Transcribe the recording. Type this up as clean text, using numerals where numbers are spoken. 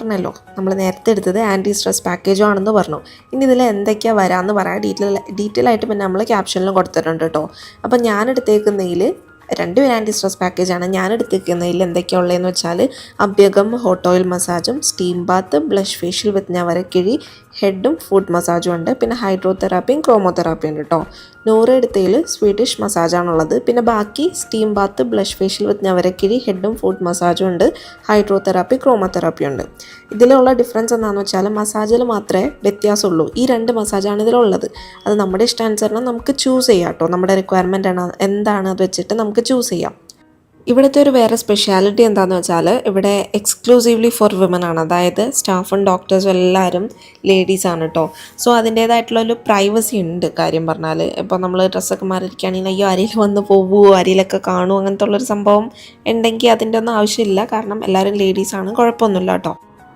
പറഞ്ഞല്ലോ നമ്മൾ നേരത്തെ എടുത്തത് ആൻറ്റി സ്ട്രെസ് പാക്കേജും ആണെന്ന് പറഞ്ഞു. ഇനി ഇതിൽ എന്തൊക്കെയാണ് വരാമെന്ന് പറയാൻ ഡീറ്റെയിൽ ആയിട്ട് പിന്നെ നമ്മൾ ക്യാപ്ഷനിലും കൊടുത്തിട്ടുണ്ട് കേട്ടോ. അപ്പം ഞാൻ എടുത്തേക്കുന്നതിൽ രണ്ട് ആൻറ്റി സ്ട്രെസ് പാക്കേജാണ്. ഞാൻ എടുത്തിരിക്കുന്നതിൽ എന്തൊക്കെയാണ് ഉള്ളതെന്ന് വെച്ചാൽ അഭ്യകം ഹോട്ട് ഓയിൽ മസാജും, steam bath, blush facial with ഞവരക്കിഴി, ഹെഡും ഫുഡ് മസാജും ഉണ്ട്. പിന്നെ ഹൈഡ്രോതെറാപ്പിയും ക്രോമോതെറാപ്പിയും ഉണ്ട് കേട്ടോ. 100 എടുത്തതിൽ സ്വീഡിഷ് മസാജാണുള്ളത്. പിന്നെ ബാക്കി steam bath, blush facial with ഞവരക്കിഴി, ഹെഡും ഫുഡ് മസാജും ഉണ്ട്. ഹൈഡ്രോതെറാപ്പി, ക്രോമോതെറാപ്പിയും ഉണ്ട്. ഇതിലുള്ള ഡിഫറൻസ് എന്താണെന്ന് വെച്ചാൽ മസാജിൽ മാത്രമേ വ്യത്യാസമുള്ളൂ. ഈ 2 മസാജാണ് ഇതിലുള്ളത്. അത് നമ്മുടെ ഇഷ്ടാനുസരണം നമുക്ക് ചൂസ് ചെയ്യാം കേട്ടോ. നമ്മുടെ റിക്വയർമെൻ്റ് ആണ് എന്താണ് അത് വെച്ചിട്ട് നമുക്ക് ചൂസ് ചെയ്യാം. ഇവിടുത്തെ ഒരു വേറെ സ്പെഷ്യാലിറ്റി എന്താണെന്ന് വെച്ചാൽ ഇവിടെ എക്സ്ക്ലൂസീവ്ലി ഫോർ വിമൻ ആണ്. അതായത് സ്റ്റാഫും ഡോക്ടേഴ്സും എല്ലാവരും ലേഡീസാണ് കേട്ടോ. സോ അതിൻ്റേതായിട്ടുള്ളൊരു പ്രൈവസി ഉണ്ട്. കാര്യം പറഞ്ഞാൽ ഇപ്പോൾ നമ്മൾ ഡ്രസ്സൊക്കെ മാറിയിരിക്കുകയാണെങ്കിൽ അയ്യോ ആരെങ്കിലും വന്ന് പോവുമോ, ആരെയിലൊക്കെ കാണുമോ, അങ്ങനത്തെ ഉള്ളൊരു സംഭവം ഉണ്ടെങ്കിൽ അതിൻ്റെ ഒന്നും ആവശ്യമില്ല. കാരണം എല്ലാവരും ലേഡീസാണ്, കുഴപ്പമൊന്നുമില്ല കേട്ടോ.